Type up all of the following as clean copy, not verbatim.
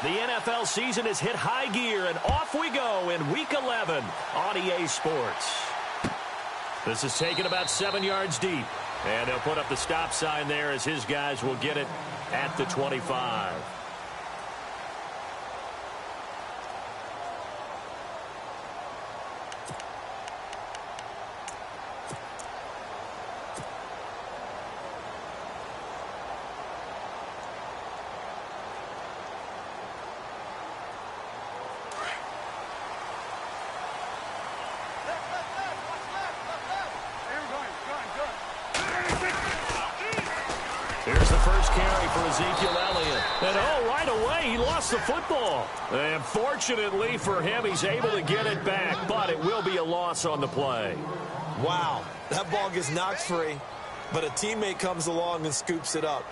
The NFL season has hit high gear, and off we go in Week 11 on EA Sports. This is taken about 7 yards deep, and he'll put up the stop sign there as his guys will get it at the 25. Here's the first carry for Ezekiel Elliott. And, right away, he lost the football. And fortunately for him, he's able to get it back, but it will be a loss on the play. Wow, that ball gets knocked free, but a teammate comes along and scoops it up.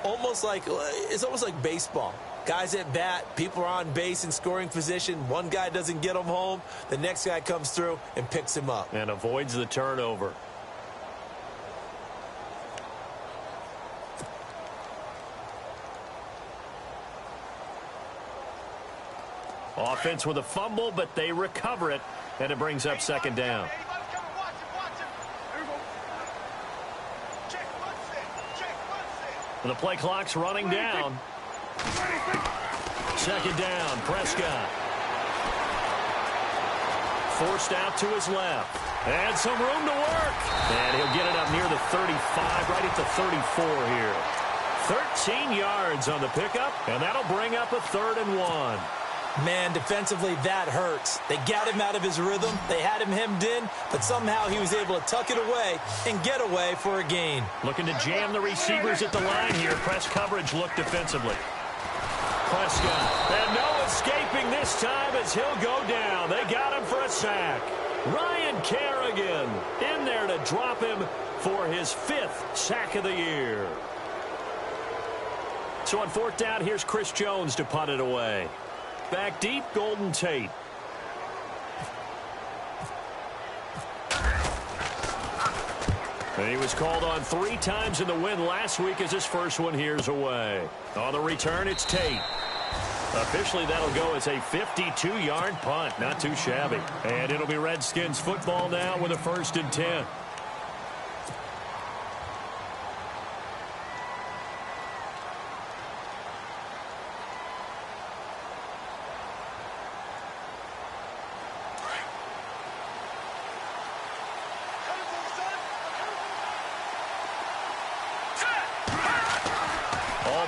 It's almost like baseball. Guys at bat, people are on base in scoring position. One guy doesn't get him home. The next guy comes through and picks him up. And avoids the turnover. Offense with a fumble, but they recover it, and it brings up second down. The play clock's running down. Second down, Prescott. Forced out to his left. And some room to work. And he'll get it up near the 35, right at the 34 here. 13 yards on the pickup, and that'll bring up a 3rd and 1. Man, defensively, that hurts. They got him out of his rhythm. They had him hemmed in, but somehow he was able to tuck it away and get away for a gain. Looking to jam the receivers at the line here. Press coverage look defensively. Prescott. And no escaping this time as he'll go down. They got him for a sack. Ryan Kerrigan in there to drop him for his 5th sack of the year. So on 4th down, here's Chris Jones to punt it away. Back deep, Golden Tate. And he was called on 3 times in the win last week as his first one here's away. On the return, it's Tate. Officially, that'll go as a 52-yard punt. Not too shabby. And it'll be Redskins football now with a 1st and 10.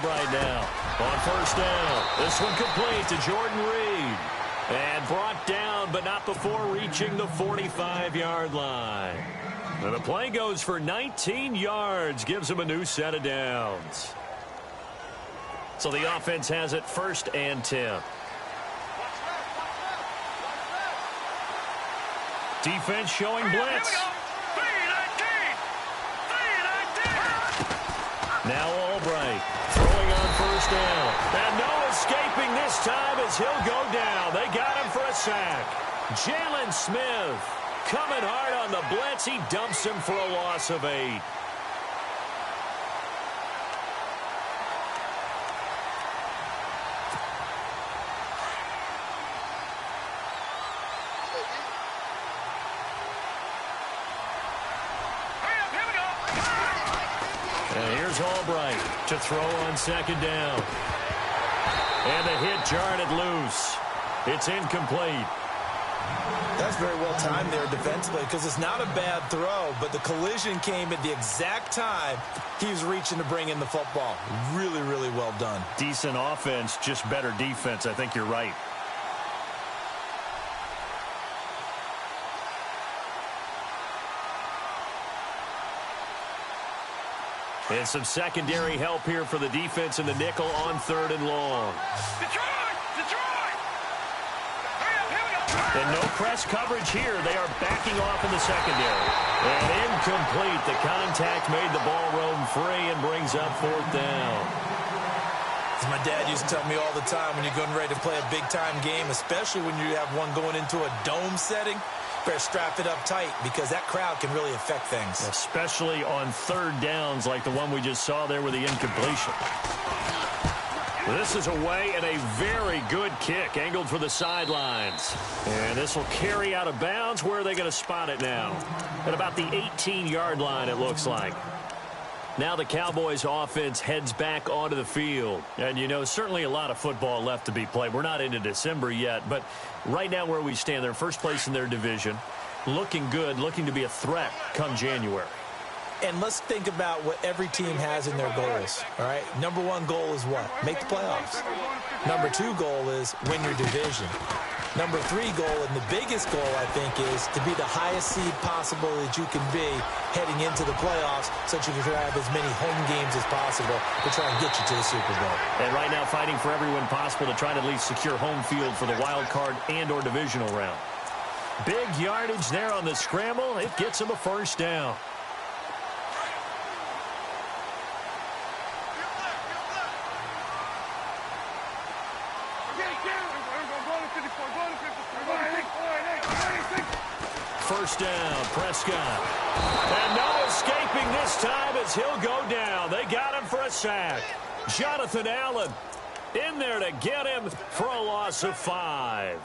Right now on 1st down. This one complete to Jordan Reed. And brought down, but not before reaching the 45-yard line. And the play goes for 19 yards, gives him a new set of downs. So the offense has it 1st and 10. Defense showing blitz. Now Albright throwing on 1st down. And no escaping this time as he'll go down. They got him for a sack. Jalen Smith coming hard on the blitz. He dumps him for a loss of 8. Albright to throw on 2nd down. And the hit jarred it loose. It's incomplete. That's very well timed there defensively because it's not a bad throw, but the collision came at the exact time he was reaching to bring in the football. Really, really well done. Decent offense, just better defense. I think you're right. And some secondary help here for the defense in the nickel on 3rd and long. And no press coverage here. They are backing off in the secondary. And incomplete. The contact made the ball roam free and brings up 4th down. As my dad used to tell me all the time, when you're getting ready to play a big-time game, especially when you have one going into a dome setting, better strap it up tight because that crowd can really affect things. Especially on 3rd downs like the one we just saw there with the incompletion. This is away and a very good kick angled for the sidelines. And this will carry out of bounds. Where are they going to spot it now? At about the 18-yard line, it looks like. Now the Cowboys offense heads back onto the field. And, you know, certainly a lot of football left to be played. We're not into December yet, but right now where we stand, they're first place in their division. Looking good, looking to be a threat come January. And let's think about what every team has in their goals, all right? Number one goal is what? Make the playoffs. Number two goal is win your division. Number three goal, and the biggest goal, I think, is to be the highest seed possible that you can be heading into the playoffs so that you can have as many home games as possible to try and get you to the Super Bowl. And right now fighting for every win possible to try to at least secure home field for the wild card and or divisional round. Big yardage there on the scramble. It gets him a first down. First down, Prescott. And no escaping this time as he'll go down. They got him for a sack. Jonathan Allen in there to get him for a loss of 5.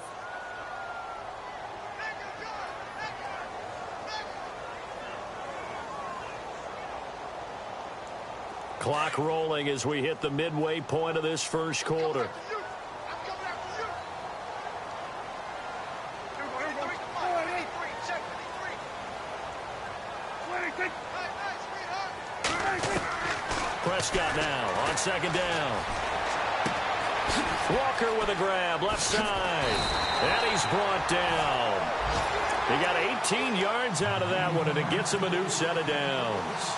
Clock rolling as we hit the midway point of this first quarter. Prescott now on second down. Walker with a grab, left side. And he's brought down. He got 18 yards out of that one, and it gets him a new set of downs.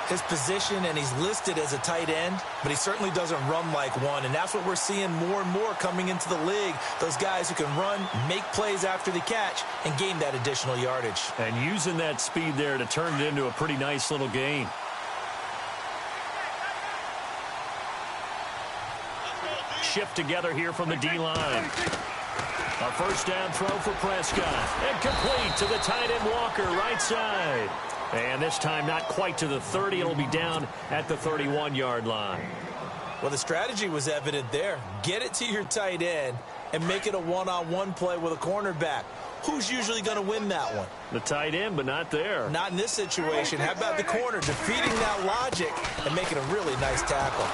His position, and he's listed as a tight end, but he certainly doesn't run like one, and that's what we're seeing more and more coming into the league. Those guys who can run, make plays after the catch, and gain that additional yardage. And using that speed there to turn it into a pretty nice little gain. Shift together here from the D-line. A first down throw for Prescott. And complete to the tight end Walker, right side. And this time not quite to the 30. It'll be down at the 31-yard line. Well, the strategy was evident there. Get it to your tight end and make it a one-on-one play with a cornerback. Who's usually going to win that one? The tight end, but not there. Not in this situation. How about the corner defeating that logic and making a really nice tackle?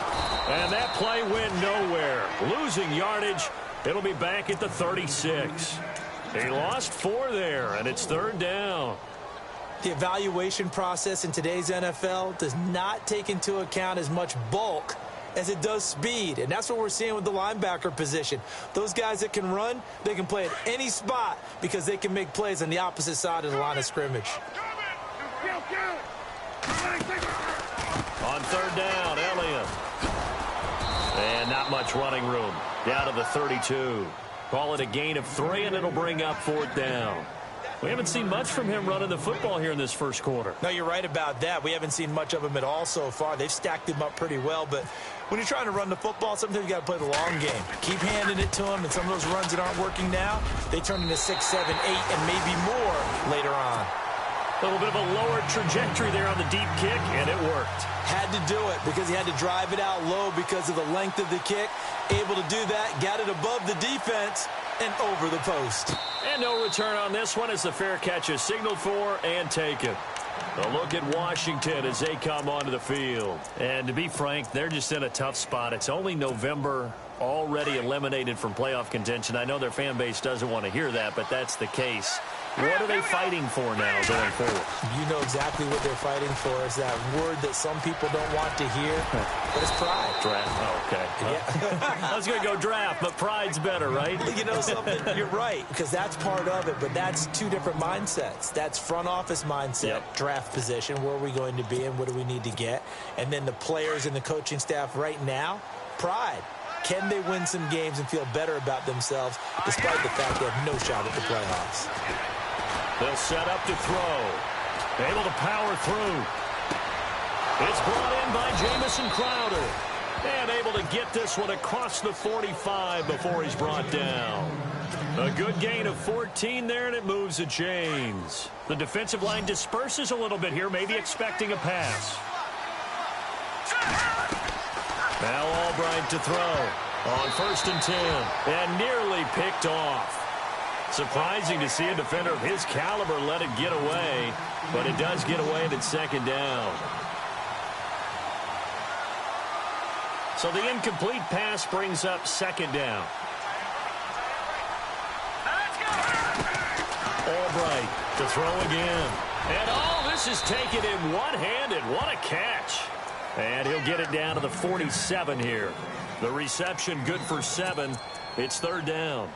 And that play went nowhere. Losing yardage. It'll be back at the 36. He lost 4 there, and it's third down. The evaluation process in today's NFL does not take into account as much bulk as it does speed, and that's what we're seeing with the linebacker position. Those guys that can run, they can play at any spot because they can make plays on the opposite side of the line of scrimmage. On third down, Elliott. And not much running room. Down to the 32. Call it a gain of 3, and it'll bring up fourth down. We haven't seen much from him running the football here in this first quarter. No, you're right about that. We haven't seen much of him at all so far. They've stacked him up pretty well, but when you're trying to run the football, sometimes you got to play the long game. Keep handing it to him, and some of those runs that aren't working now, they turn into 6, 7, 8, and maybe more later on. A little bit of a lower trajectory there on the deep kick, and it worked. Had to do it because he had to drive it out low because of the length of the kick. Able to do that, got it above the defense and over the post. And no return on this one as the fair catch is signaled for and taken. A look at Washington as they come onto the field. And to be frank, they're just in a tough spot. It's only November, already eliminated from playoff contention. I know their fan base doesn't want to hear that, but that's the case. What are they fighting for now going forward? You know exactly what they're fighting for. Is that word that some people don't want to hear, but it's pride. Draft. Oh, okay. Yeah. I was going to go draft, but pride's better, right? You know something? You're right, because that's part of it, but that's two different mindsets. That's front office mindset, draft position, where are we going to be and what do we need to get? And then the players and the coaching staff right now, pride. Can they win some games and feel better about themselves despite the fact they have no shot at the playoffs? They'll set up to throw. Able to power through. It's brought in by Jamison Crowder. And able to get this one across the 45 before he's brought down. A good gain of 14 there, and it moves the chains. The defensive line disperses a little bit here, maybe expecting a pass. Now Albright to throw on 1st and 10, and nearly picked off. Surprising to see a defender of his caliber let it get away, but it does get away, and it's 2nd down. So the incomplete pass brings up 2nd down. Albright to throw again. And this is taken in one-handed. What a catch. And he'll get it down to the 47 here. The reception good for 7. It's 3rd down.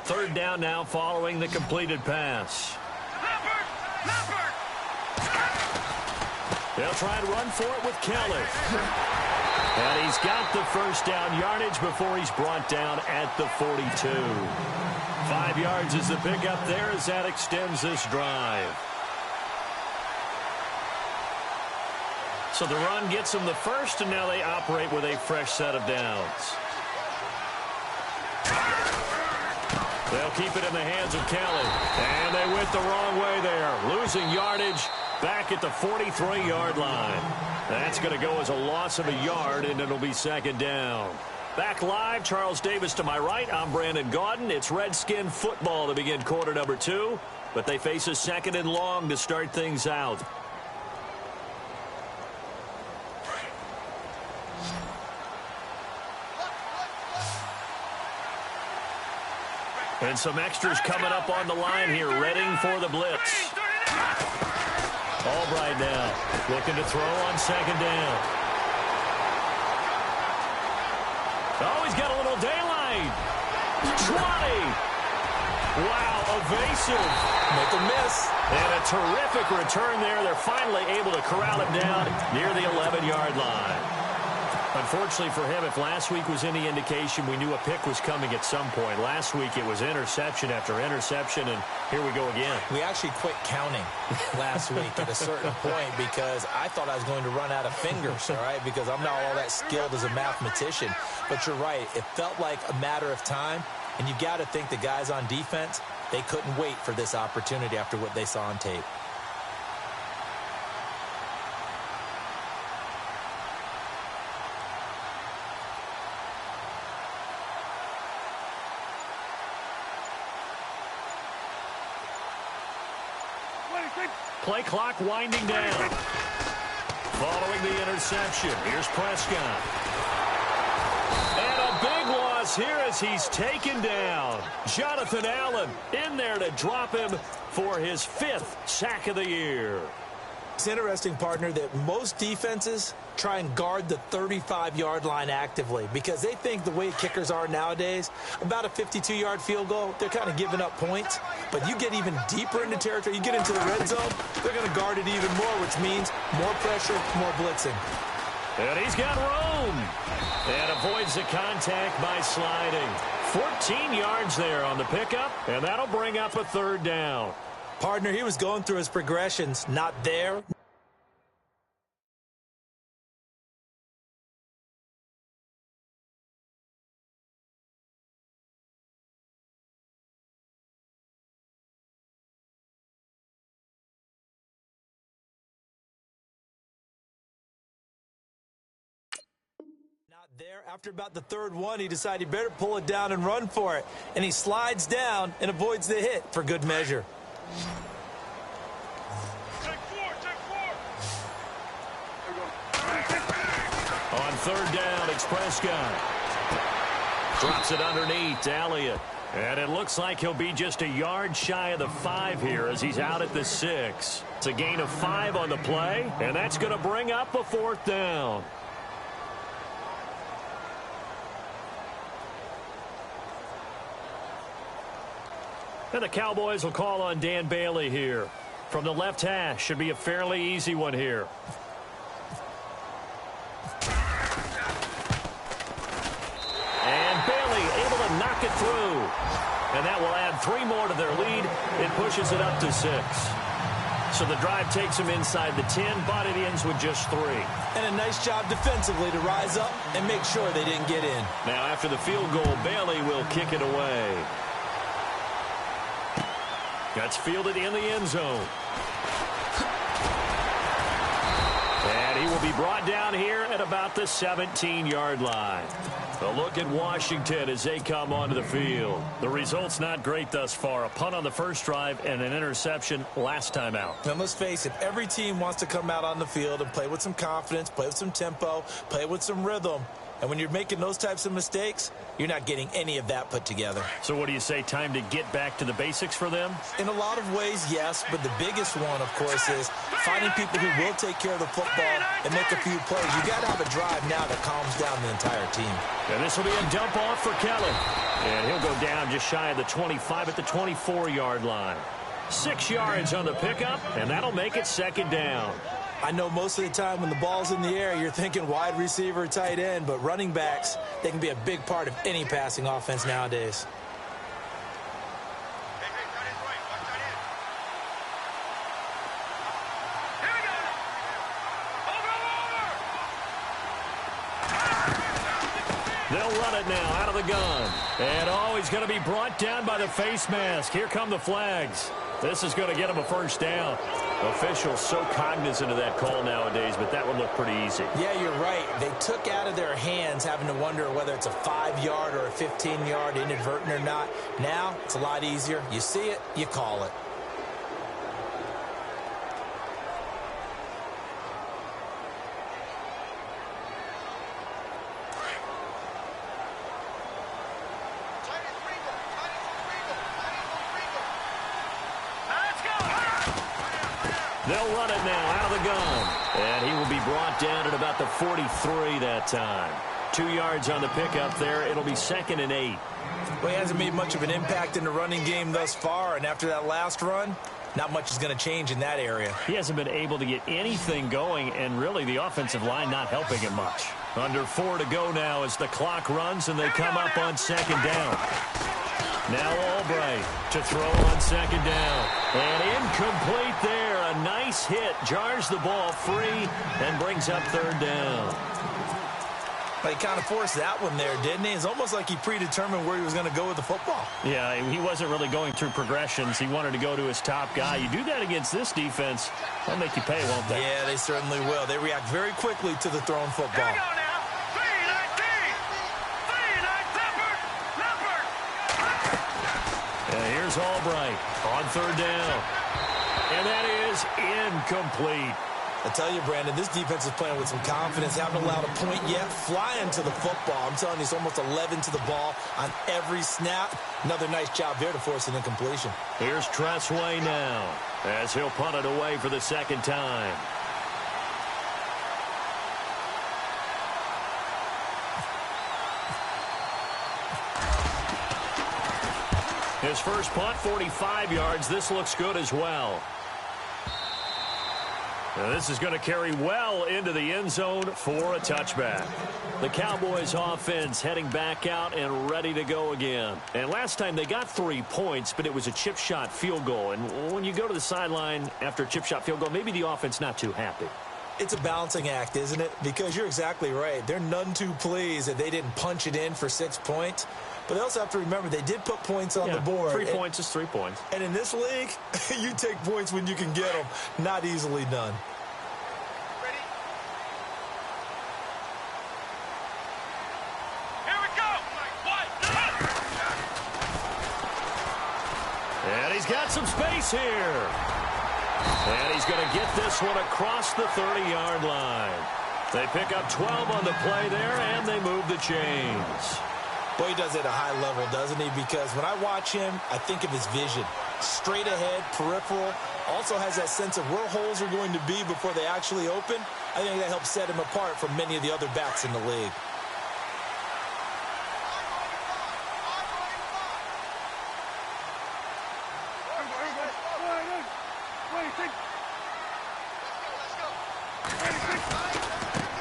Third down now following the completed pass. They'll try and run for it with Kelly. And he's got the 1st down yardage before he's brought down at the 42. 5 yards is the pickup there as that extends this drive. So the run gets them the 1st, and now they operate with a fresh set of downs. They'll keep it in the hands of Kelly. And they went the wrong way there. Losing yardage back at the 43-yard line. That's going to go as a loss of a yard, and it'll be 2nd down. Back live, Charles Davis to my right. I'm Brandon Gaudin. It's Redskin football to begin quarter number 2, but they face a 2nd and long to start things out. And some extras coming up on the line here, readying for the blitz. Albright now looking to throw on 2nd down. Oh, he's got a little daylight. 20. Wow, evasive. Make a miss. And a terrific return there. They're finally able to corral him down near the 11-yard line. Unfortunately for him, if last week was any indication, we knew a pick was coming at some point. Last week it was interception after interception, and here we go again. We actually quit counting last week at a certain point because I thought I was going to run out of fingers, all right, because I'm not all that skilled as a mathematician. But you're right. It felt like a matter of time, and you got to think the guys on defense, they couldn't wait for this opportunity after what they saw on tape. Play clock winding down. Following the interception, here's Prescott. And a big loss here as he's taken down. Jonathan Allen in there to drop him for his 5th sack of the year. It's interesting, partner, that most defenses try and guard the 35-yard line actively because they think the way kickers are nowadays, about a 52-yard field goal, they're kind of giving up points. But you get even deeper into territory, you get into the red zone, they're going to guard it even more, which means more pressure, more blitzing. And he's got room. And avoids the contact by sliding. 14 yards there on the pickup, and that'll bring up a 3rd down. Partner, he was going through his progressions, not there. There, after about the 3rd one, he decided he better pull it down and run for it. And he slides down and avoids the hit for good measure. On 3rd down, it's Prescott. Drops it underneath to Elliott. And it looks like he'll be just a yard shy of the 5 here as he's out at the 6. It's a gain of 5 on the play, and that's going to bring up a 4th down. And the Cowboys will call on Dan Bailey here. From the left hash, should be a fairly easy one here. And Bailey able to knock it through. And that will add 3 more to their lead. It pushes it up to 6. So the drive takes them inside the 10, but it ends with just 3. And a nice job defensively to rise up and make sure they didn't get in. Now after the field goal, Bailey will kick it away. That's fielded in the end zone. And he will be brought down here at about the 17-yard line. A look at Washington as they come onto the field. The result's not great thus far. A punt on the first drive and an interception last time out. And let's face it, every team wants to come out on the field and play with some confidence, play with some tempo, play with some rhythm. And when you're making those types of mistakes, you're not getting any of that put together. So what do you say, time to get back to the basics for them? In a lot of ways, yes, but the biggest one, of course, is finding people who will take care of the football and make a few plays. You got to have a drive now that calms down the entire team. And this will be a dump off for Kelly. And he'll go down just shy of the 25 at the 24-yard line. 6 yards on the pickup, and that'll make it second down. I know most of the time when the ball's in the air, you're thinking wide receiver, tight end, but running backs, they can be a big part of any passing offense nowadays. They'll run it now out of the gun. And, he's going to be brought down by the face mask. Here come the flags. This is going to get him a first down. Officials so cognizant of that call nowadays, but that would look pretty easy. Yeah, you're right. They took out of their hands having to wonder whether it's a 5-yard or a 15-yard inadvertent or not. Now, it's a lot easier. You see it, you call it. They'll run it now out of the gun. And he will be brought down at about the 43 that time. 2 yards on the pickup there. It'll be 2nd and 8. Well, he hasn't made much of an impact in the running game thus far, and after that last run, not much is going to change in that area. He hasn't been able to get anything going, and really the offensive line not helping him much. Under 4 to go now as the clock runs, and they come up on 2nd down. Now Albright to throw on 2nd down. And incomplete there. A nice hit. Jars the ball free and brings up 3rd down. But he kind of forced that one there, didn't he? It's almost like he predetermined where he was going to go with the football. Yeah, he wasn't really going through progressions. He wanted to go to his top guy. You do that against this defense, they'll make you pay, won't they? Yeah, they certainly will. They react very quickly to the thrown football. Here's Albright on 3rd down. And that is incomplete. I tell you, Brandon, this defense is playing with some confidence. Haven't allowed a point yet. Flying to the football. I'm telling you, it's almost 11 to the ball on every snap. Another nice job there to force an incompletion. Here's Tressway now as he'll punt it away for the 2nd time. His first punt, 45 yards. This looks good as well. Now this is going to carry well into the end zone for a touchback. The Cowboys offense heading back out and ready to go again. And last time they got 3 points, but it was a chip shot field goal. And when you go to the sideline after a chip shot field goal, maybe the offense not too happy. It's a balancing act, isn't it? Because you're exactly right. They're none too pleased that they didn't punch it in for 6 points. But they also have to remember they did put points on the board. 3 points is 3 points. And in this league, you take points when you can get them. Not easily done. Ready? Here we go! And he's got some space here. And he's going to get this one across the 30-yard line. They pick up 12 on the play there, and they move the chains. Boy, he does it at a high level, doesn't he? Because when I watch him, I think of his vision. Straight ahead, peripheral. Also has that sense of where holes are going to be before they actually open. I think that helps set him apart from many of the other backs in the league.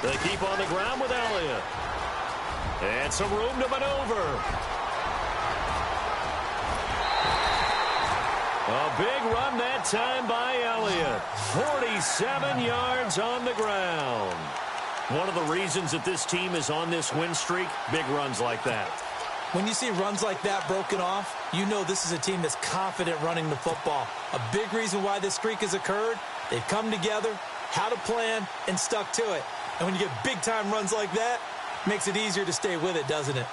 They keep on the ground with Elliott. And some room to maneuver. A big run that time by Elliott. 47 yards on the ground. One of the reasons that this team is on this win streak, big runs like that. When you see runs like that broken off, You know this is a team that's confident running the football. A big reason why this streak has occurred, they've come together, had a plan, and stuck to it. And when you get big-time runs like that, it makes it easier to stay with it, doesn't it?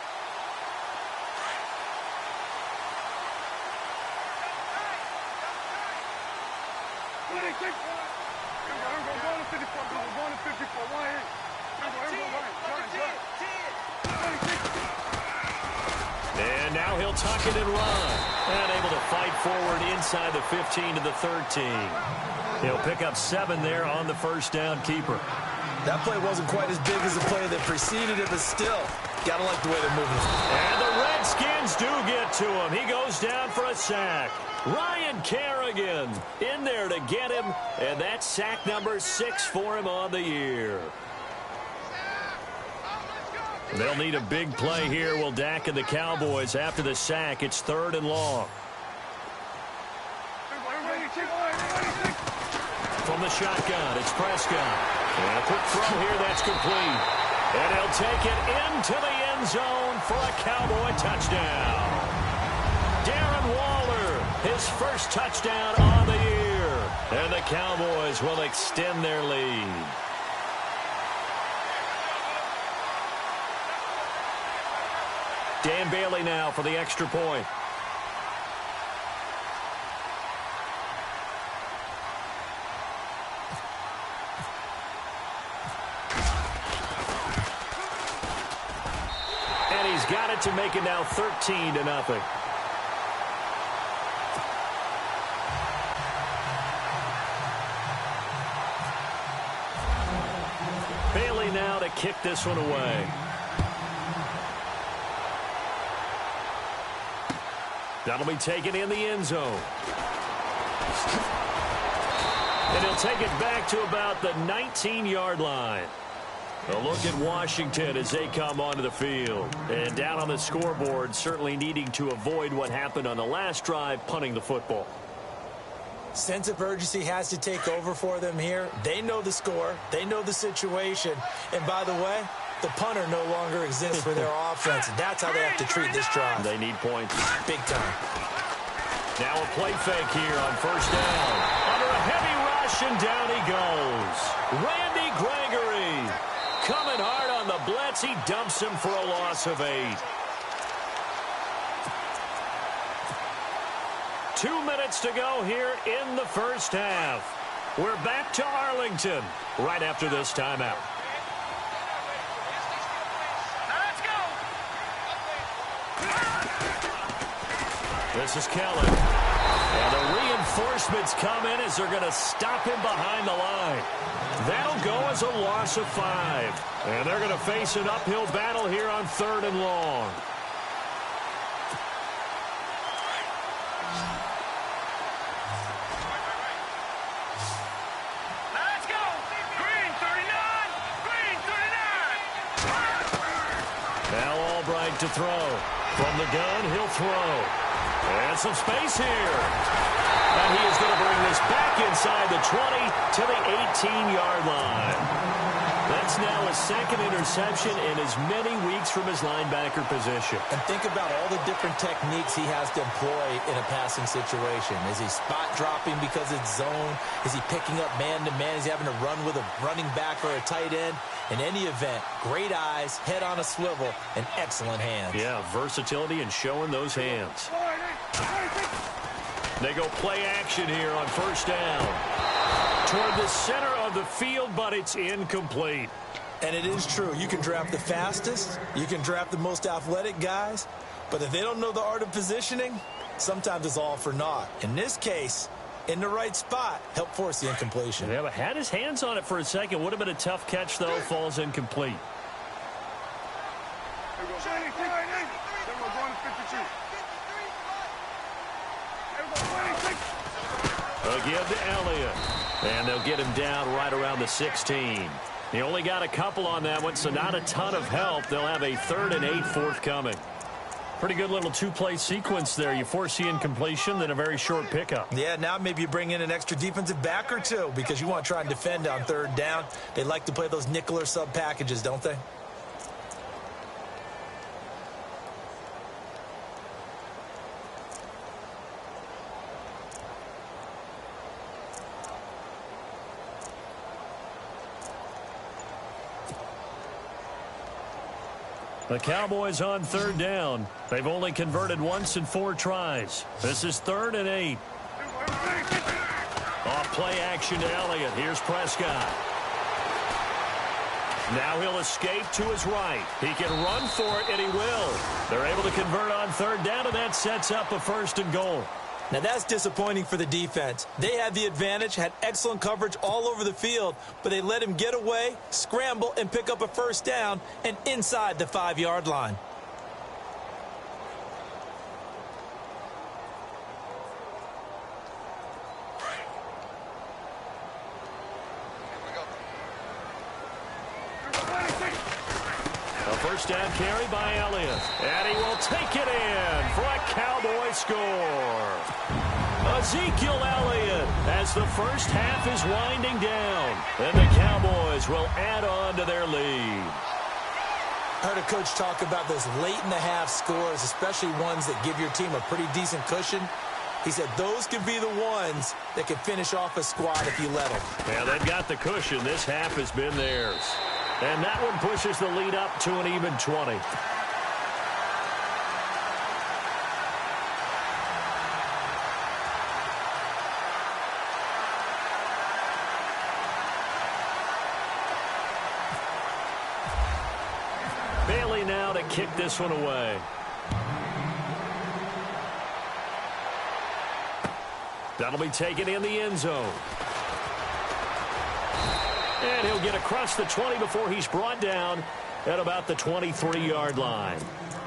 And now he'll tuck it and run. And able to fight forward inside the 15 to the 13. He'll pick up 7 there on the first down keeper. That play wasn't quite as big as the play that preceded it, but still, gotta like the way they're moving. And the Redskins do get to him. He goes down for a sack. Ryan Kerrigan in there to get him, and that's sack number 6 for him on the year. They'll need a big play here, will Dak and the Cowboys. After the sack, it's 3rd and long. From the shotgun, it's Prescott. And a quick throw here, that's complete. And he'll take it into the end zone for a Cowboy touchdown. Darren Waller, his first touchdown on the year. And the Cowboys will extend their lead. Dan Bailey now for the extra point. And he's got it to make it now 13-0. Bailey now to kick this one away. That'll be taken in the end zone. And he'll take it back to about the 19-yard line. A look at Washington as they come onto the field. And down on the scoreboard, certainly needing to avoid what happened on the last drive, punting the football. Sense of urgency has to take over for them here. They know the score. They know the situation. And by the way, the punter no longer exists for their offense. That's how they have to treat this drive. They need points. Big time. Now a play fake here on first down. Under a heavy rush, and down he goes. Randy Gregory coming hard on the blitz. He dumps him for a loss of 8. 2 minutes to go here in the first half. We're back to Arlington right after this timeout. This is Kelly. And the reinforcements come in as they're going to stop him behind the line. That'll go as a loss of 5. And they're going to face an uphill battle here on 3rd and long. Let's go! Green 39! Green 39! Now Albright to throw. From the gun, he'll throw. And some space here. And he is going to bring this back inside the 20 to the 18-yard line. That's now a second interception in as many weeks from his linebacker position. And think about all the different techniques he has to employ in a passing situation. Is he spot dropping because it's zone? Is he picking up man-to-man? Is he having to run with a running back or a tight end? In any event, great eyes, head on a swivel, and excellent hands. Yeah, versatility and showing those hands. They go play action here on first down. Toward the center of the field, but it's incomplete. And it is true. You can draft the fastest. You can draft the most athletic guys. But if they don't know the art of positioning, sometimes it's all for naught. In this case, in the right spot, help force the incompletion. Yeah, but had his hands on it for a second. Would have been a tough catch, though. Falls incomplete. Again to Elliott. And they'll get him down right around the 16. He only got a couple on that one, so not a ton of help. They'll have a 3rd and 8 forthcoming. Pretty good little two-play sequence there. You force the incompletion, then a very short pickup. Yeah, now maybe you bring in an extra defensive back or two because you want to try and defend on 3rd down. They like to play those nickel or sub packages, don't they? The Cowboys on third down. They've only converted once in 4 tries. This is 3rd and 8. Off play action to Elliott. Here's Prescott. Now he'll escape to his right. He can run for it, and he will. They're able to convert on third down, and that sets up a 1st and goal. Now, that's disappointing for the defense. They had the advantage, had excellent coverage all over the field, but they let him get away, scramble, and pick up a 1st down and inside the 5-yard line. A 1st down carry by Elliott. And he will take it in for a Cowboy score. Ezekiel Elliott as the first half is winding down. And the Cowboys will add on to their lead. I heard a coach talk about those late-in-the-half scores, especially ones that give your team a pretty decent cushion. He said those could be the ones that could finish off a squad if you let them. Yeah, they've got the cushion. This half has been theirs. And that one pushes the lead up to an even 20. Bailey now to kick this one away. That'll be taken in the end zone. And he'll get across the 20 before he's brought down at about the 23-yard line.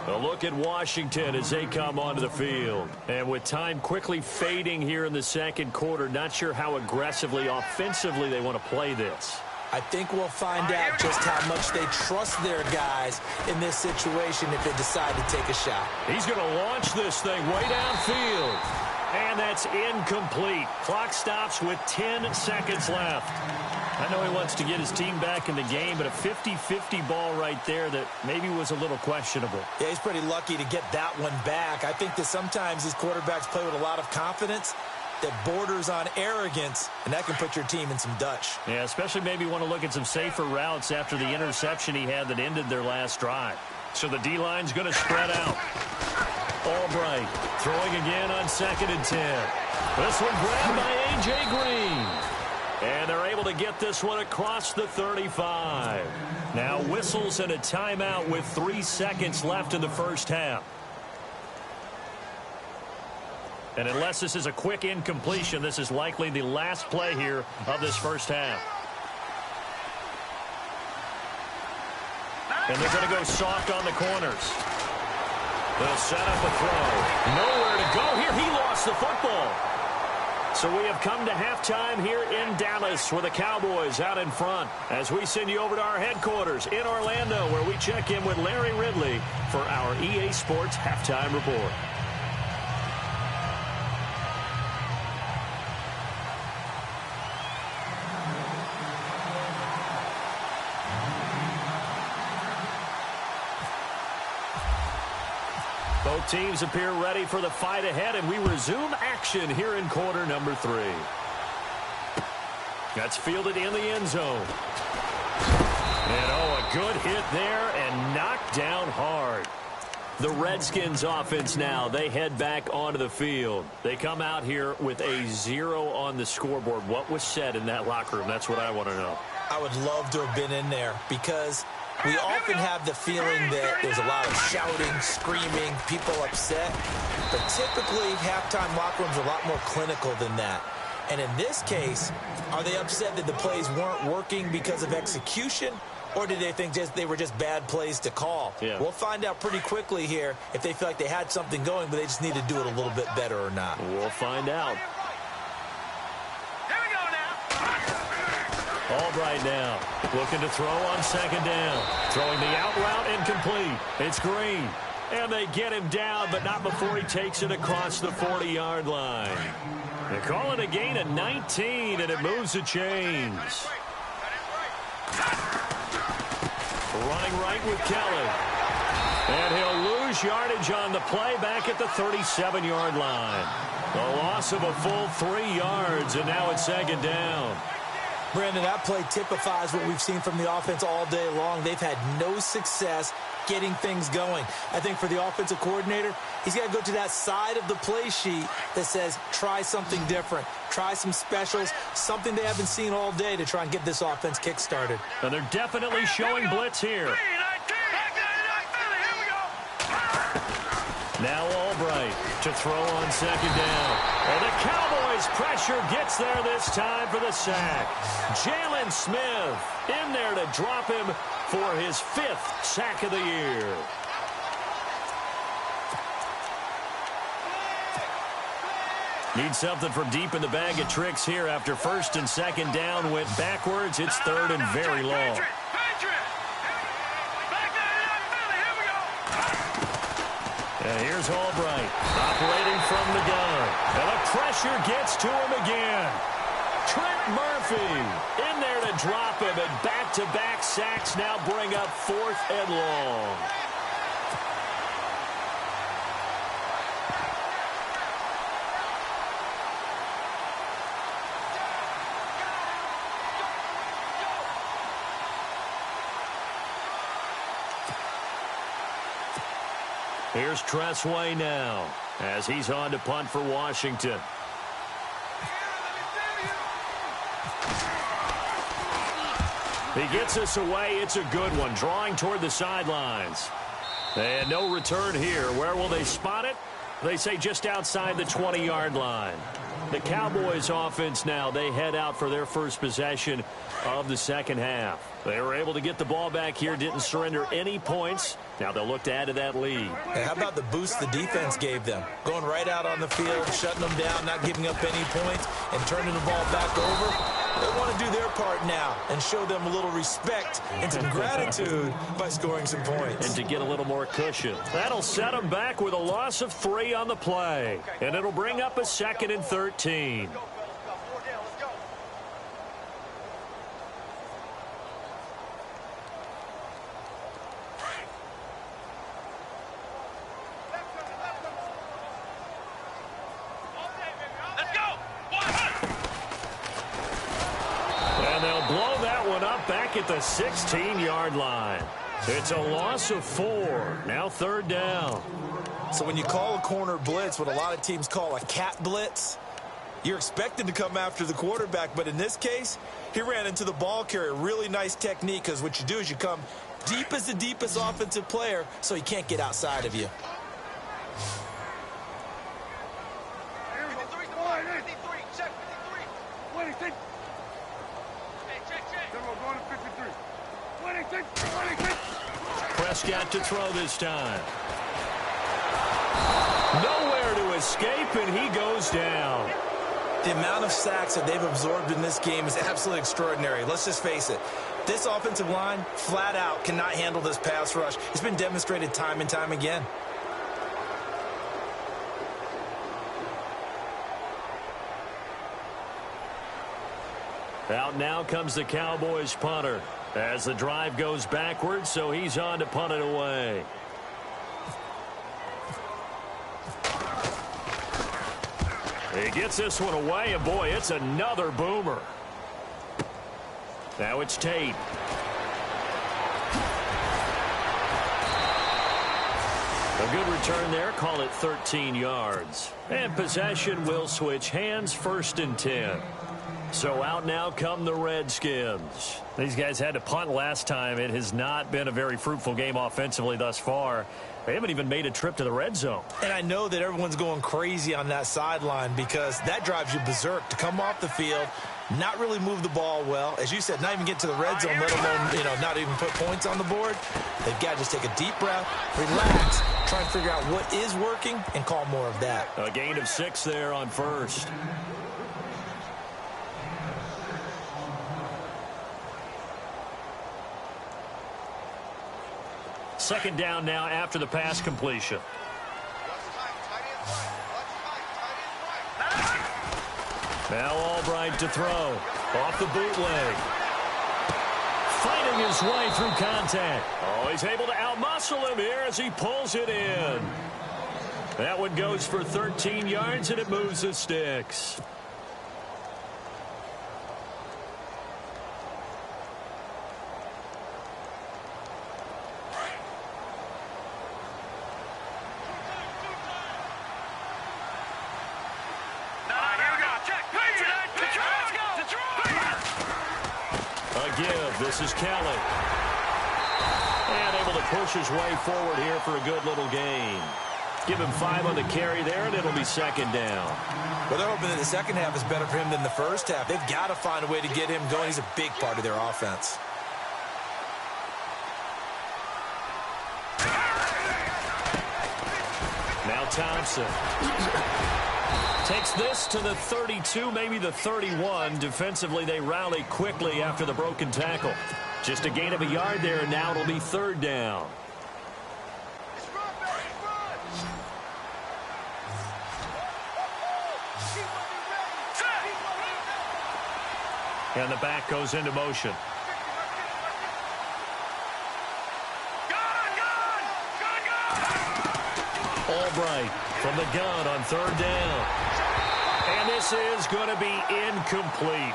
A look at Washington as they come onto the field. And with time quickly fading here in the second quarter, not sure how aggressively, offensively they want to play this. I think we'll find out just how much they trust their guys in this situation if they decide to take a shot. He's going to launch this thing way downfield. And that's incomplete. Clock stops with 10 seconds left. I know he wants to get his team back in the game, but a 50-50 ball right there that maybe was a little questionable. Yeah, he's pretty lucky to get that one back. I think that sometimes these quarterbacks play with a lot of confidence that borders on arrogance, and that can put your team in some Dutch. Yeah, especially maybe want to look at some safer routes after the interception he had that ended their last drive. So the D-line's going to spread out. Albright throwing again on 2nd and 10. This one grabbed by A.J. Green. And they're able to get this one across the 35. Now whistles and a timeout with 3 seconds left in the first half. And unless this is a quick incompletion, this is likely the last play here of this first half. And they're going to go soft on the corners. They'll set up a throw. Nowhere to go here. He lost the football. So we have come to halftime here in Dallas where the Cowboys out in front as we send you over to our headquarters in Orlando where we check in with Larry Ridley for our EA Sports Halftime Report. Both teams appear ready for the fight ahead, and we resume action here in quarter number 3. That's fielded in the end zone. And, a good hit there and knocked down hard. The Redskins offense now, they head back onto the field. They come out here with a 0 on the scoreboard. What was said in that locker room? That's what I want to know. I would love to have been in there because we often have the feeling that there's a lot of shouting, screaming, people upset. But typically, halftime locker rooms are a lot more clinical than that. And in this case, are they upset that the plays weren't working because of execution? Or did they think they were just bad plays to call? Yeah. We'll find out pretty quickly here if they feel like they had something going, but they just need to do it a little bit better or not. We'll find out. Here we go now. Albright now looking to throw on 2nd down. Throwing the out route incomplete. It's Green. And they get him down, but not before he takes it across the 40-yard line. They call it a gain of 19, and it moves the chains. Running right with Kelly. And he'll lose yardage on the play back at the 37-yard line. A loss of a full 3 yards, and now it's 2nd down. Brandon, that play typifies what we've seen from the offense all day long. They've had no success getting things going. I think for the offensive coordinator, he's got to go to that side of the play sheet that says, try something different. Try some specials, something they haven't seen all day to try and get this offense kick-started. And they're definitely showing blitz here. Now Albright to throw on second down. And the Cowboys pressure gets there this time for the sack. Jalen Smith in there to drop him for his 5th sack of the year. Need something from deep in the bag of tricks here after first and second down went backwards. It's third and very long. And here's Albright operating from the gun. And the pressure gets to him again. Trent Murphy in there to drop him. And back-to-back sacks now bring up 4th and long. Here's Tressway now as he's on to punt for Washington. He gets us away. It's a good one. Drawing toward the sidelines. And no return here. Where will they spot it? They say just outside the 20-yard line. The Cowboys offense now, they head out for their first possession of the second half. They were able to get the ball back here, didn't surrender any points. Now they'll look to add to that lead. Hey, how about the boost the defense gave them? Going right out on the field, shutting them down, not giving up any points, and turning the ball back over. They want to do their part now and show them a little respect and some gratitude by scoring some points. And to get a little more cushion. That'll set them back with a loss of 3 on the play. And it'll bring up a 2nd and 13. At the 16-yard line. It's a loss of 4. Now 3rd down. So when you call a corner blitz, what a lot of teams call a cat blitz, you're expected to come after the quarterback. But in this case, he ran into the ball carrier. Really nice technique, because what you do is you come deep as the deepest offensive player so he can't get outside of you. Prescott to throw this time. Nowhere to escape, and he goes down. The amount of sacks that they've absorbed in this game is absolutely extraordinary. Let's just face it. This offensive line, flat out, cannot handle this pass rush. It's been demonstrated time and time again. Out now comes the Cowboys punter as the drive goes backwards, so he's on to punt it away. He gets this one away, and boy, it's another boomer. Now it's Tate. A good return there, call it 13 yards. And possession will switch hands, 1st and 10. So out now come the Redskins. These guys had to punt last time. It has not been a very fruitful game offensively thus far. They haven't even made a trip to the red zone. And I know that everyone's going crazy on that sideline because that drives you berserk to come off the field, not really move the ball well. As you said, not even get to the red zone, let alone, not even put points on the board. They've got to just take a deep breath, relax, try and figure out what is working, and call more of that. A gain of 6 there on 1st. Second down now after the pass completion. Now Albright to throw. Off the bootleg. Fighting his way through contact. Oh, he's able to outmuscle him here as he pulls it in. That one goes for 13 yards, and it moves the sticks. give. This is Kelly. And able to push his way forward here for a good little gain. Give him 5 on the carry there, and it'll be second down. Well, they're hoping that the second half is better for him than the first half. They've got to find a way to get him going. He's a big part of their offense. Now Thompson takes this to the 32, maybe the 31. Defensively, they rally quickly after the broken tackle. Just a gain of a yard there, and now it'll be third down. And the back goes into motion. Albright from the gun on third down. And this is going to be incomplete.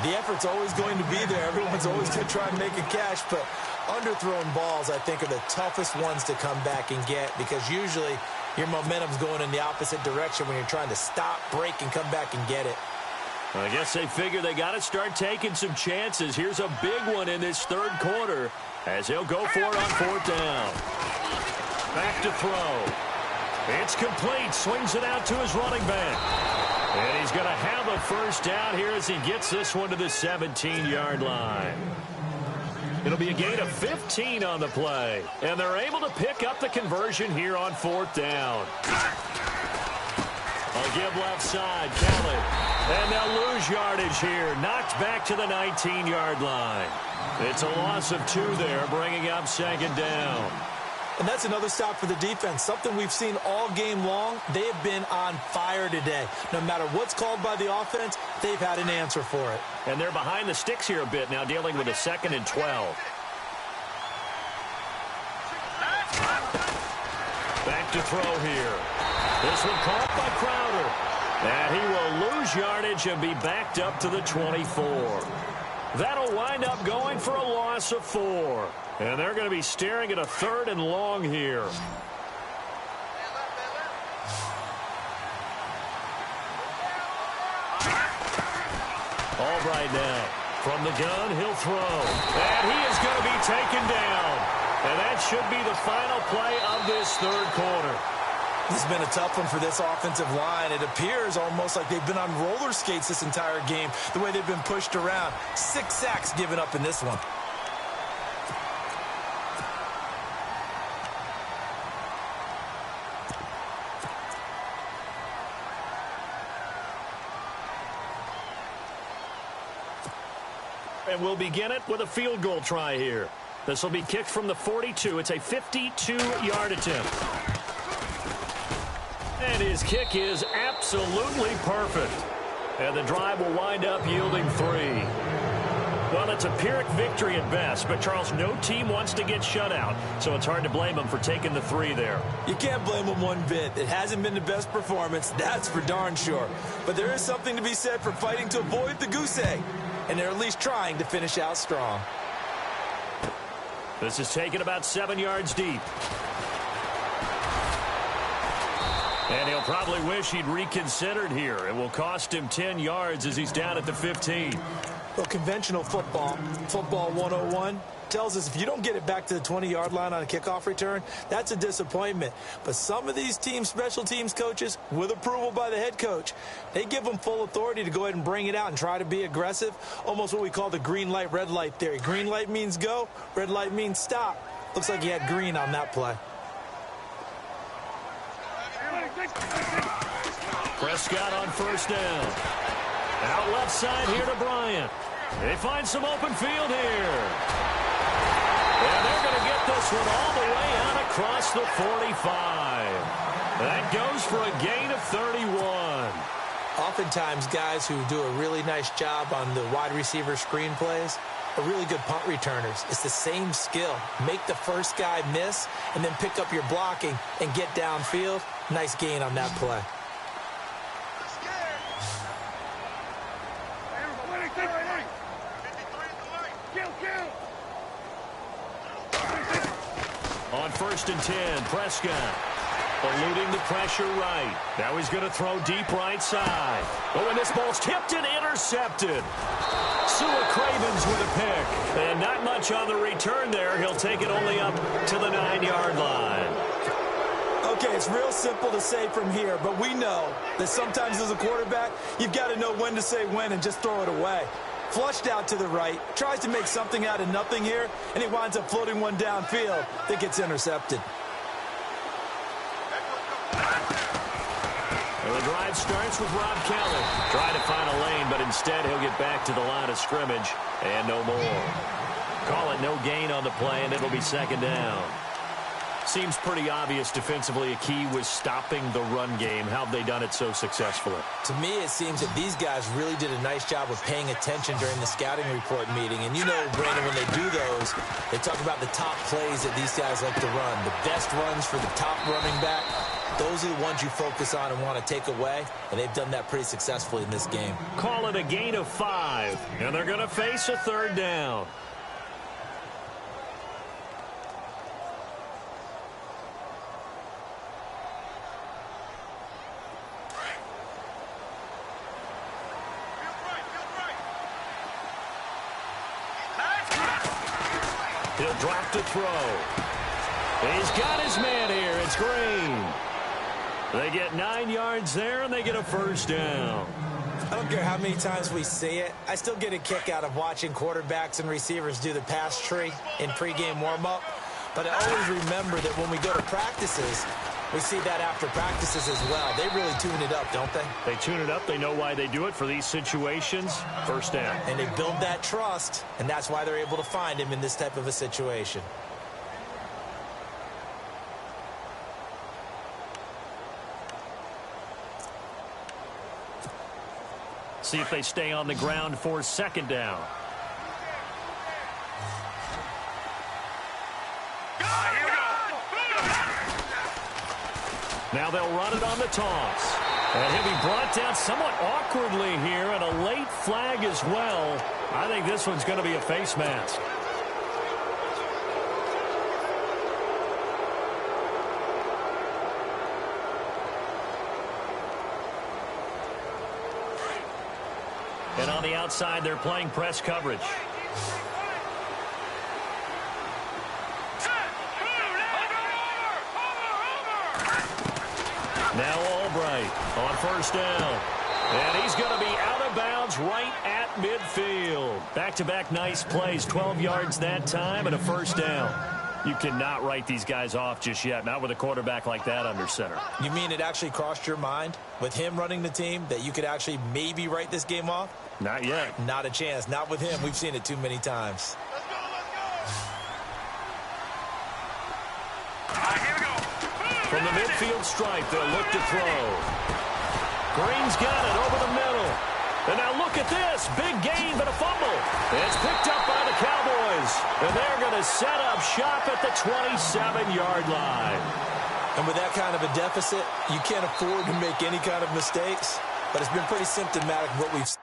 The effort's always going to be there. Everyone's always going to try and make a catch, but underthrown balls, I think, are the toughest ones to come back and get because usually your momentum's going in the opposite direction when you're trying to stop, break, and come back and get it. I guess they figure they got to start taking some chances. Here's a big one in this third quarter as he'll go for it on fourth down. Back to throw. It's complete. Swings it out to his running back. And he's going to have a first down here as he gets this one to the 17-yard line. It'll be a gain of 15 on the play. And they're able to pick up the conversion here on fourth down. I'll give left side, Kelly. And they'll lose yardage here. Knocked back to the 19-yard line. It's a loss of 2 there, bringing up second down. And that's another stop for the defense. Something we've seen all game long. They have been on fire today. No matter what's called by the offense, they've had an answer for it. And they're behind the sticks here a bit now, dealing with a 2nd and 12. Back to throw here. This one caught by Crowder. And he will lose yardage and be backed up to the 24. That'll wind up going for a loss of 4. And they're going to be staring at a 3rd and long here. Albright now. From the gun, he'll throw. And he is going to be taken down. And that should be the final play of this third quarter. This has been a tough one for this offensive line. It appears almost like they've been on roller skates this entire game, the way they've been pushed around. 6 sacks given up in this one. And we'll begin it with a field goal try here. This will be kicked from the 42. It's a 52-yard attempt. And his kick is absolutely perfect. And the drive will wind up yielding 3. Well, it's a Pyrrhic victory at best, but Charles, no team wants to get shut out, so it's hard to blame them for taking the 3 there. You can't blame them one bit. It hasn't been the best performance, that's for darn sure. But there is something to be said for fighting to avoid the goose egg, and they're at least trying to finish out strong. This is taken about 7 yards deep. And he'll probably wish he'd reconsidered here. It will cost him 10 yards as he's down at the 15. Well, conventional football 101, tells us if you don't get it back to the 20-yard line on a kickoff return, that's a disappointment. But some of these team special teams coaches, with approval by the head coach, they give them full authority to go ahead and bring it out and try to be aggressive, almost what we call the green light, red light theory. Green light means go, red light means stop. Looks like he had green on that play. Prescott on first down. Out left side here to Bryant. They find some open field here. And they're going to get this one all the way out across the 45. That goes for a gain of 31. Oftentimes, guys who do a really nice job on the wide receiver screen plays are really good punt returners. It's the same skill. Make the first guy miss and then pick up your blocking and get downfield. Nice gain on that play. On 1st and 10, Prescott eluding the pressure right. Now he's going to throw deep right side. Oh, and this ball's tipped and intercepted. Cravens with a pick. And not much on the return there. He'll take it only up to the 9-yard line. Okay, it's real simple to say from here, but we know that sometimes as a quarterback, you've got to know when to say when and just throw it away. Flushed out to the right, tries to make something out of nothing here, and he winds up floating one downfield that gets intercepted. Well, the drive starts with Rob Kelly. Trying to find a lane, but instead he'll get back to the line of scrimmage and no more. Call it no gain on the play, and it'll be second down. Seems pretty obvious defensively a key was stopping the run game. How have they done it so successfully? To me, it seems that these guys really did a nice job of paying attention during the scouting report meeting. And you know, Brandon, when they do those, they talk about the top plays that these guys like to run. The best runs for the top running back. Those are the ones you focus on and want to take away, and they've done that pretty successfully in this game. Call it a gain of 5, and they're going to face a third down. He'll drop to throw. He's got his man here. It's Green. They get 9 yards there, and they get a first down. I don't care how many times we see it. I still get a kick out of watching quarterbacks and receivers do the pass tree in pregame warm-up. But I always remember that when we go to practices, we see that after practices as well. They really tune it up, don't they? They tune it up. They know why they do it for these situations. First down. And they build that trust, and that's why they're able to find him in this type of a situation. See if they stay on the ground for second down. Now they'll run it on the toss. And he'll be brought down somewhat awkwardly here, and a late flag as well. I think this one's going to be a face mask. And on the outside, they're playing press coverage. Now Albright on first down. And he's going to be out of bounds right at midfield. Back-to-back nice plays, 12 yards that time and a first down. You cannot write these guys off just yet, not with a quarterback like that under center. You mean it actually crossed your mind with him running the team that you could actually maybe write this game off? Not yet. Not a chance. Not with him. We've seen it too many times. From the midfield stripe, they'll look to throw. Green's got it over the middle. And now look at this. Big gain, but a fumble. It's picked up by the Cowboys. And they're going to set up shop at the 27-yard line. And with that kind of a deficit, you can't afford to make any kind of mistakes. But it's been pretty symptomatic of what we've seen.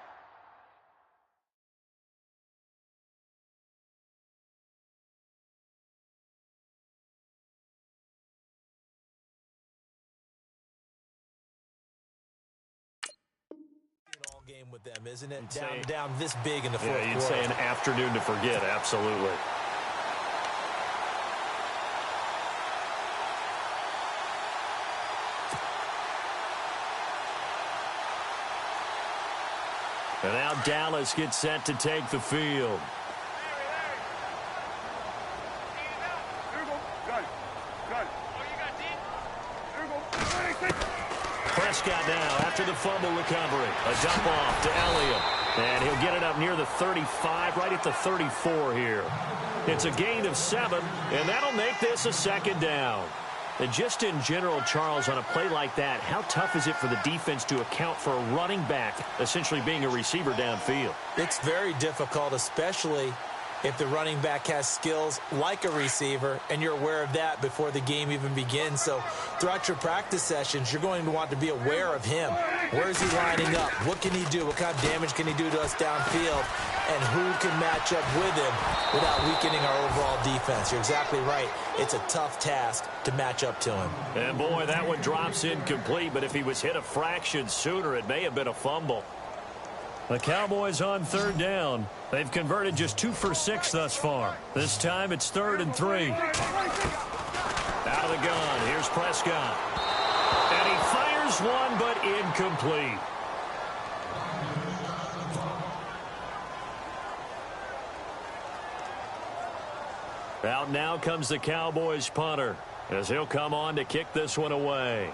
Game with them, isn't it? Down this big in the fourth quarter. You'd say an afternoon to forget, absolutely. And now Dallas gets set to take the field. Prescott now after the fumble recovery. A dump off to Elliott. And he'll get it up near the 35, right at the 34 here. It's a gain of 7, and that'll make this a second down. And just in general, Charles, on a play like that, how tough is it for the defense to account for a running back essentially being a receiver downfield? It's very difficult, especially if the running back has skills like a receiver, and you're aware of that before the game even begins. So throughout your practice sessions, you're going to want to be aware of him. Where is he lining up? What can he do? What kind of damage can he do to us downfield? And who can match up with him without weakening our overall defense? You're exactly right. It's a tough task to match up to him. And boy, that one drops incomplete, but if he was hit a fraction sooner, it may have been a fumble. The Cowboys on third down. They've converted just 2 for 6 thus far. This time it's 3rd and 3. Out of the gun, here's Prescott. And he fires one, but incomplete. Out now comes the Cowboys punter, as he'll come on to kick this one away.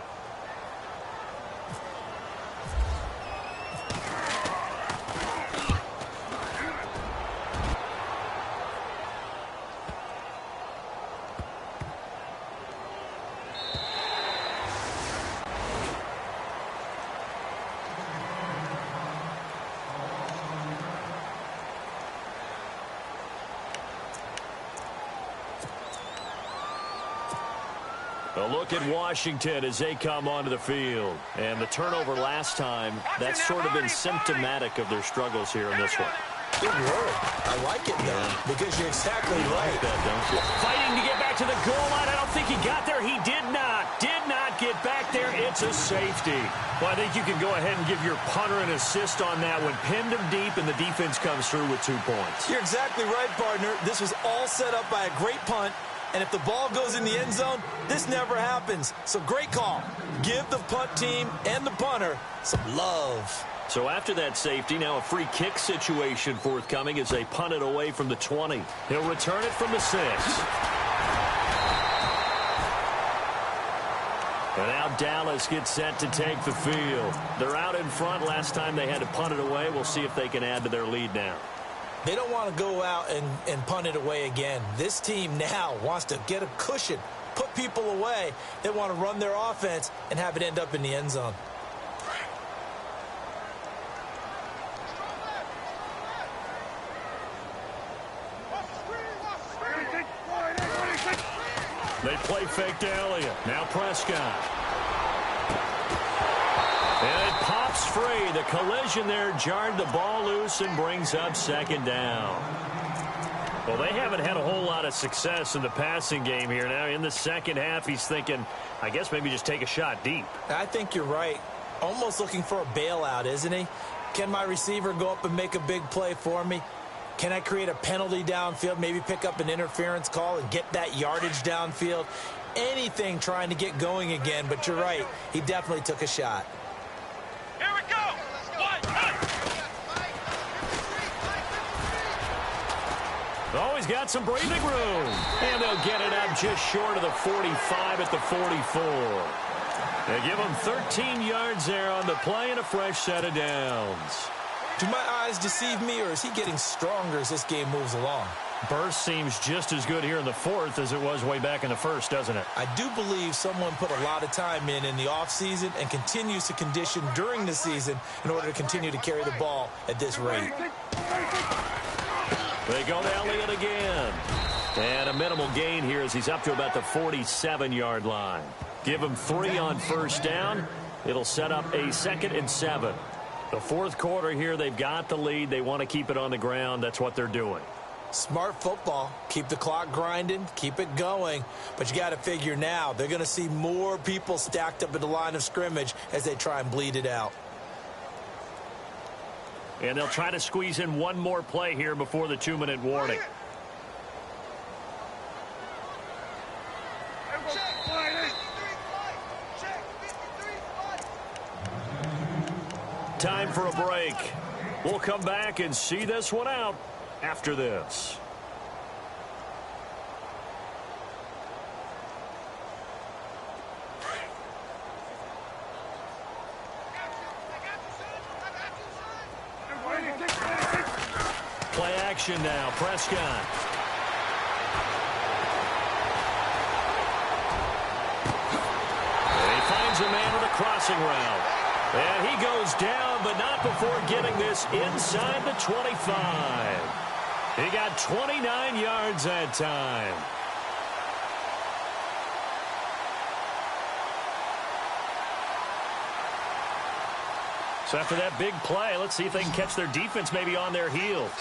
A look at Washington as they come onto the field. And the turnover last time, that's sort of been symptomatic of their struggles here in this one. Good word. I like it, though, because you're exactly right. Like that, don't you? Fighting to get back to the goal line. I don't think he got there. He did not get back there. It's a safety. Well, I think you can go ahead and give your punter an assist on that one. Pinned him deep, and the defense comes through with 2 points. You're exactly right, partner. This was all set up by a great punt. And if the ball goes in the end zone, this never happens. So great call. Give the punt team and the punter some love. So after that safety, now a free kick situation forthcoming as they punt it away from the 20. He'll return it from the 6. And now Dallas gets set to take the field. They're out in front. Last time they had to punt it away. We'll see if they can add to their lead now. They don't want to go out and punt it away again. This team now wants to get a cushion, put people away. They want to run their offense and have it end up in the end zone. They play fake to Elliott. Now Prescott. And it pops free. The collision there jarred the ball loose and brings up 2nd down. Well, they haven't had a whole lot of success in the passing game here. Now in the second half, he's thinking, I guess maybe just take a shot deep. I think you're right. Almost looking for a bailout, isn't he? Can my receiver go up and make a big play for me? Can I create a penalty downfield, maybe pick up an interference call and get that yardage downfield? Anything trying to get going again, but you're right. He definitely took a shot. Here we go. Oh, he's got some breathing room. And they'll get it up just short of the 45 at the 44. They give him 13 yards there on the play and a fresh set of downs. Do my eyes deceive me, or is he getting stronger as this game moves along? Burst seems just as good here in the 4th as it was way back in the 1st, doesn't it? I do believe someone put a lot of time in the offseason and continues to condition during the season in order to continue to carry the ball at this rate. They go to Elliott again. And a minimal gain here as he's up to about the 47-yard line. Give him 3 on 1st down. It'll set up a 2nd and 7. The 4th quarter here, they've got the lead. They want to keep it on the ground. That's what they're doing. Smart football. Keep the clock grinding. Keep it going. But you got to figure now they're going to see more people stacked up at the line of scrimmage as they try and bleed it out. And they'll try to squeeze in one more play here before the 2-minute warning. Time for a break. We'll come back and see this one out after this. Play action now. Prescott. And he finds a man with a crossing route. And he goes down, but not before getting this inside the 25. He got 29 yards that time. So after that big play, let's see if they can catch their defense maybe on their heels.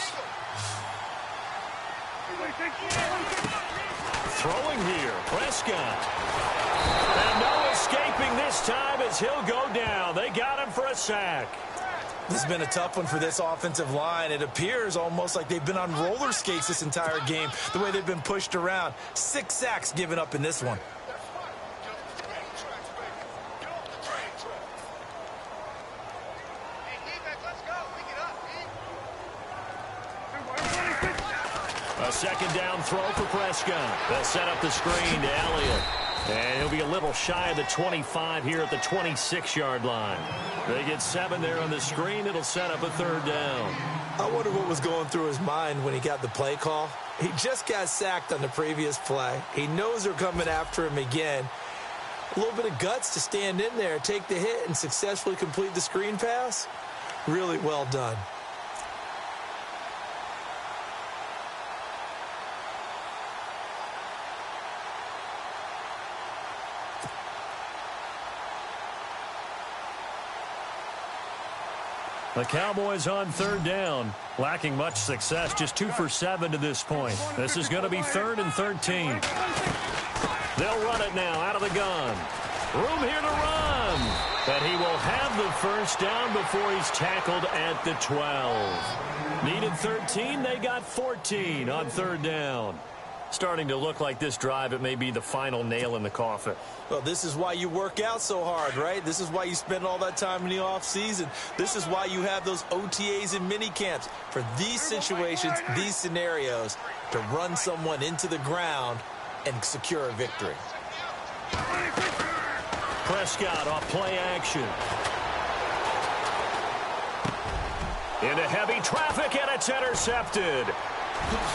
Throwing here, Prescott. And no escaping this time as he'll go down. They got him for a sack. This has been a tough one for this offensive line. It appears almost like they've been on roller skates this entire game, the way they've been pushed around. 6 sacks given up in this one. A second down throw for Prescott. They'll set up the screen to Elliott. And he'll be a little shy of the 25 here at the 26-yard line. They get 7 there on the screen. It'll set up a 3rd down. I wonder what was going through his mind when he got the play call. He just got sacked on the previous play. He knows they're coming after him again. A little bit of guts to stand in there, take the hit, and successfully complete the screen pass. Really well done. The Cowboys on 3rd down, lacking much success, just 2 for 7 to this point. This is going to be 3rd and 13. They'll run it now out of the gun. Room here to run. But he will have the 1st down before he's tackled at the 12. Needed 13, they got 14 on 3rd down. Starting to look like this drive, it may be the final nail in the coffin. Well, this is why you work out so hard, right? This is why you spend all that time in the offseason. This is why you have those OTAs and mini camps for these situations, these scenarios, to run someone into the ground and secure a victory. Prescott off play action. Into heavy traffic, and it's intercepted.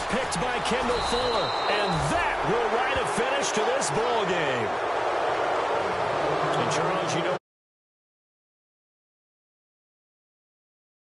Picked by Kendall Fuller, and that will write a finish to this ball game.